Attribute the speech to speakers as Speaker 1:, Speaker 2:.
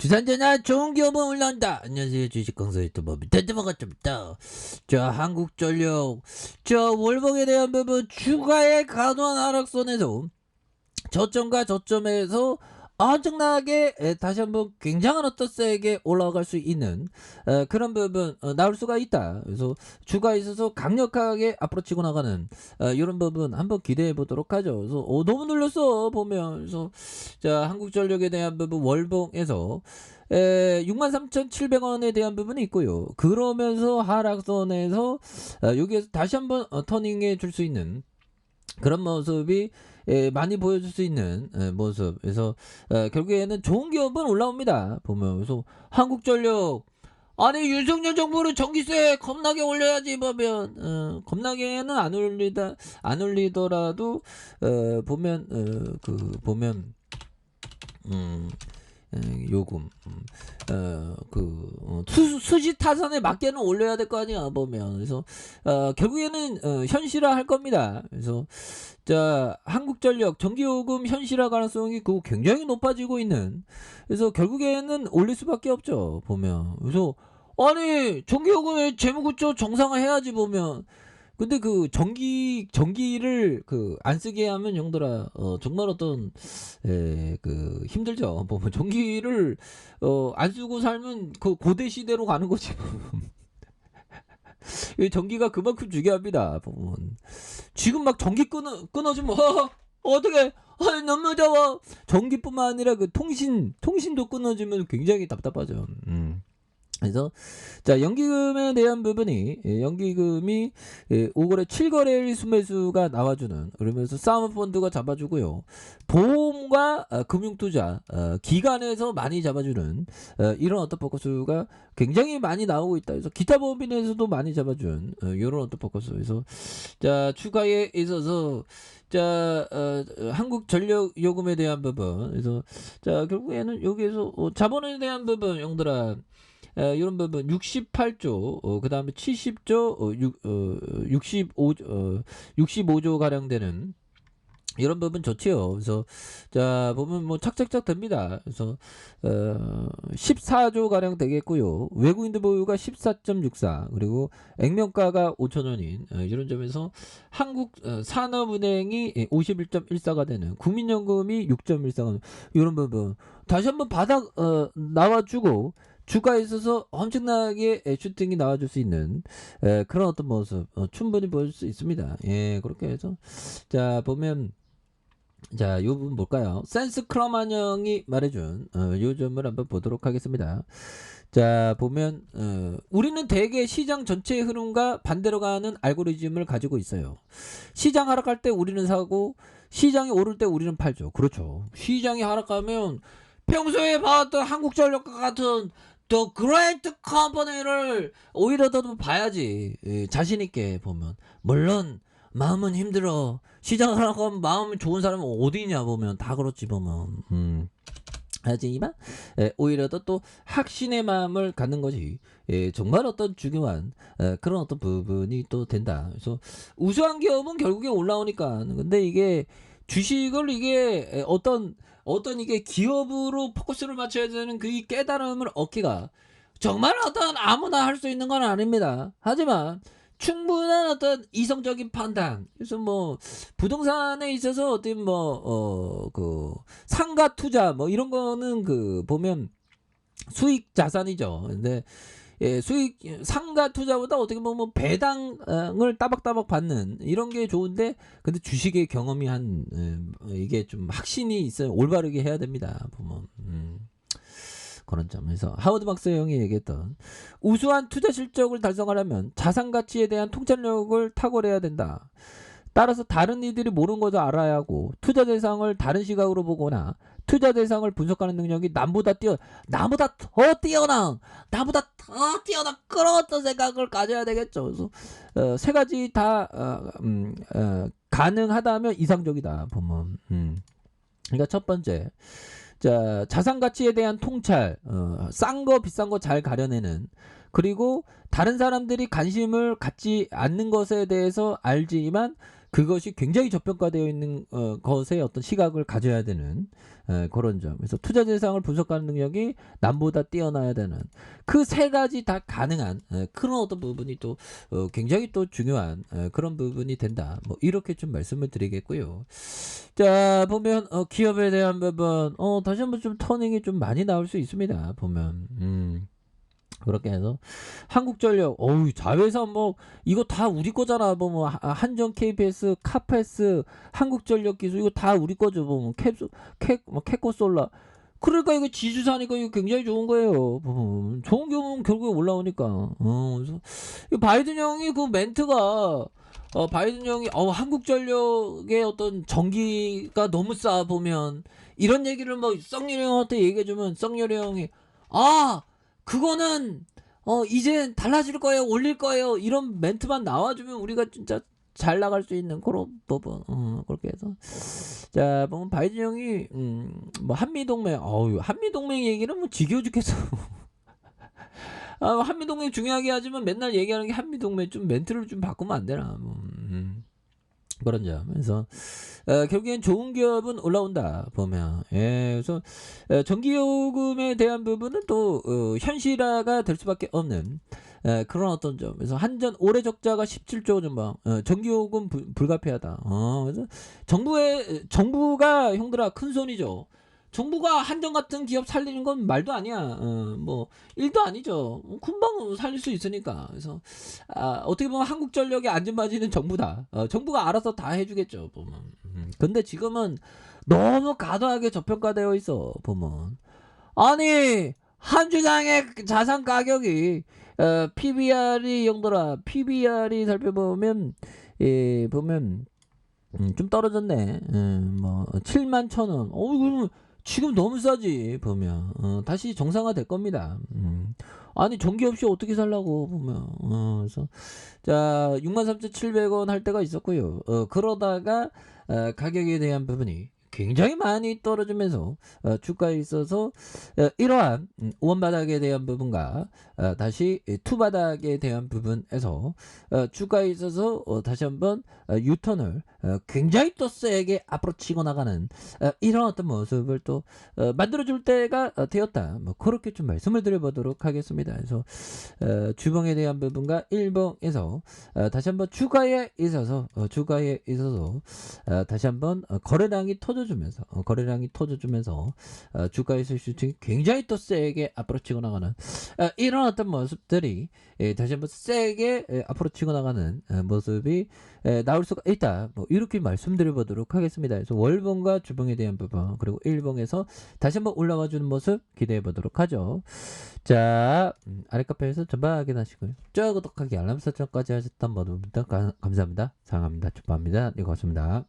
Speaker 1: 주산전화 좋은 기업은 올라온다. 안녕하세요. 주식강사 유튜버 밑에드먹었습니다. 자, 한국전력 월봉에 대한 부분 주가의 과도한 하락선에서 저점과 저점에서 엄청나게 다시 한번 굉장한 어떤 세게 올라갈 수 있는 그런 부분 나올 수가 있다. 그래서 주가에 있어서 강력하게 앞으로 치고 나가는 이런 부분 한번 기대해 보도록 하죠. 그래서 너무 눌렸어 보면. 그래서 자, 한국전력에 대한 부분 월봉에서 63,700원에 대한 부분이 있고요. 그러면서 하락선에서 여기에서 다시 한번 터닝해 줄 수 있는 그런 모습이 많이 보여줄 수 있는 모습. 그래서 결국에는 좋은 기업은 올라옵니다. 보면 그래서 한국전력 아니 윤석열 정부는 전기세 겁나게 올려야지 보면 겁나게는 안 올리더라도 보면 그 보면 요금 수지 타산에 맞게는 올려야 될 거 아니야 보면. 그래서 결국에는 현실화 할 겁니다. 그래서 자, 한국전력 전기요금 현실화 가능성이 굉장히 높아지고 있는. 그래서 결국에는 올릴 수밖에 없죠 보면. 그래서 아니 전기요금에 재무구조 정상화해야지 보면. 근데 그 전기를 안 쓰게 하면 형들아 정말 어떤 힘들죠. 뭐 전기를 안 쓰고 살면 그 고대 시대로 가는 거지. 전기가 그만큼 중요합니다. 보면 지금 막 전기 끊어지면 어떻게 너무 더워. 전기뿐만 아니라 그 통신도 끊어지면 굉장히 답답하죠. 그래서 자, 연기금에 대한 부분이 연기금이 5거래 7거래일 순매수가 나와주는, 그러면서 사모펀드가 잡아주고요. 보험과 금융투자 기관에서 많이 잡아주는 이런 어떤 포커스가 굉장히 많이 나오고 있다. 그래서 기타 보험빈에서도 많이 잡아준 이런 어떤 포커스. 그래서 자, 추가에 있어서 자, 한국전력 요금에 대한 부분. 그래서 자, 결국에는 여기에서 자본에 대한 부분 영들아 이런 부분 68조, 그 다음에 70조, 65조 가량 되는 이런 부분 좋지요. 그래서 자, 보면 뭐 착착착 됩니다. 그래서 14조 가량 되겠고요. 외국인들 보유가 14.64, 그리고 액면가가 5천원인 이런 점에서 한국 산업은행이 51.14가 되는, 국민연금이 6.14가 이런 부분 다시 한번 바닥 나와주고 주가에 있어서 엄청나게 슈팅이 나와줄 수 있는 그런 어떤 모습 충분히 보여줄 수 있습니다. 예, 그렇게 해서 자, 보면 자, 요 부분 볼까요? 센스 크로만형이 말해준 요 점을 한번 보도록 하겠습니다. 자, 보면 우리는 대개 시장 전체의 흐름과 반대로 가는 알고리즘을 가지고 있어요. 시장 하락할 때 우리는 사고, 시장이 오를 때 우리는 팔죠. 그렇죠. 시장이 하락하면 평소에 봐왔던 한국전력과 같은 더 그레이트 컴퍼니를 오히려 더 봐야지. 자신 있게 보면. 물론 마음은 힘들어. 시장 하락하면 마음이 좋은 사람은 어디 있냐 보면 다 그렇지 보면. 하지만 오히려 또 확신의 마음을 갖는 것이 정말 어떤 중요한 그런 어떤 부분이 또 된다. 그래서 우수한 기업은 결국에 올라오니까. 근데 이게 주식을 이게 어떤 이게 기업으로 포커스를 맞춰야 되는 그 깨달음을 얻기가 정말 어떤 아무나 할 수 있는 건 아닙니다. 하지만 충분한 어떤 이성적인 판단. 그래서 뭐 부동산에 있어서 어떤 그 상가 투자 뭐 이런 거는 그 보면 수익 자산이죠. 근데 수익 상가 투자보다 어떻게 보면 뭐 배당을 따박따박 받는 이런 게 좋은데, 근데 주식의 경험이 한 이게 좀 확신이 있어요. 올바르게 해야 됩니다. 보면 그런 점에서 하워드 박사 형이 얘기했던 우수한 투자 실적을 달성하려면 자산 가치에 대한 통찰력을 탁월해야 된다. 따라서 다른 이들이 모르는 것을 알아야 하고, 투자 대상을 다른 시각으로 보거나 투자 대상을 분석하는 능력이 나보다 더 뛰어난 그런 어떤 생각을 가져야 되겠죠. 그래서 세 가지 다 가능하다면 이상적이다 보면. 그러니까 첫 번째, 자, 자산 가치에 대한 통찰, 싼 거 비싼 거 잘 가려내는, 그리고 다른 사람들이 관심을 갖지 않는 것에 대해서 알지만 그것이 굉장히 저평가되어 있는 것에 어떤 시각을 가져야 되는 그런 점. 그래서 투자 대상을 분석하는 능력이 남보다 뛰어나야 되는 그 세 가지 다 가능한 그런 어떤 부분이 또 굉장히 또 중요한 그런 부분이 된다. 뭐 이렇게 좀 말씀을 드리겠고요. 자 보면 기업에 대한 부분 다시 한번 좀 터닝이 좀 많이 나올 수 있습니다. 보면 그렇게 해서 한국전력 자회사 뭐 이거 다 우리 거잖아. 뭐 한전 KPS 카페스 한국전력기술 이거 다 우리 거죠. 뭐 캐코솔라 그러니까 이거 지주사니까 이거 굉장히 좋은 거예요. 좋은 경우는 결국에 올라오니까. 그래서 바이든 형이 그 멘트가 바이든 형이 한국전력의 어떤 전기가 너무 싸 보면 이런 얘기를 뭐 썩렬이 형한테 얘기해주면 썩렬이 형이 그거는 이제 달라질 거예요 올릴 거예요 이런 멘트만 나와주면 우리가 진짜 잘 나갈 수 있는 그런 부분 그렇게 해서 자 보면 바이든 형이 뭐 한미동맹 한미동맹 얘기는 뭐 지겨워 죽겠어. 한미동맹 중요하게 하지만 맨날 얘기하는 게 한미동맹 좀 멘트를 좀 바꾸면 안 되나 그런 점. 그래서 결국엔 좋은 기업은 올라온다 보면 그래서 전기요금에 대한 부분은 또 현실화가 될 수밖에 없는 그런 어떤 점. 그래서 한전 올해 적자가 17조 전방 전기요금 불가피하다. 그래서 정부가 형들아 큰 손이죠. 정부가 한전 같은 기업 살리는 건 말도 아니야. 뭐 일도 아니죠. 금방 살릴 수 있으니까. 그래서 어떻게 보면 한국전력의 안전바지는 정부다. 정부가 알아서 다 해주겠죠. 보면. 근데 지금은 너무 과도하게 저평가되어 있어. 보면. 아니 한 주당의 자산 가격이 PBR이 형들아 PBR이 살펴보면 보면 좀 떨어졌네. 뭐 71,000원. 그러면 지금 너무 싸지 보면 다시 정상화 될 겁니다. 아니 전기 없이 어떻게 살라고 보면 그래서 자 63,700원 할 때가 있었고요. 그러다가 가격에 대한 부분이 굉장히 많이 떨어지면서 주가에 있어서 이러한 원바닥에 대한 부분과 다시 투바닥에 대한 부분에서 주가에 있어서 다시 한번 유턴을 굉장히 또 세게 앞으로 치고 나가는 이런 어떤 모습을 또 만들어줄 때가 되었다. 뭐 그렇게 좀 말씀을 드려보도록 하겠습니다. 그래서 주봉에 대한 부분과 일봉에서 다시 한번 주가에 있어서 다시 한번 거래량이 터져주면서 주가에서 수익이 굉장히 또 세게 앞으로 치고 나가는 이런 어떤 모습들이 다시 한번 세게 앞으로 치고 나가는 모습이 나올 수가 있다. 뭐 이렇게 말씀드려보도록 하겠습니다. 그래서 월봉과 주봉에 대한 부분 그리고 일봉에서 다시 한번 올라와주는 모습 기대해보도록 하죠. 자 아래 카페에서 전방 확인하시고요. 좋아요 구독하기 알람 설정까지 하셨던 모든 분들 감사합니다. 사랑합니다. 축복합니다. 네 고맙습니다.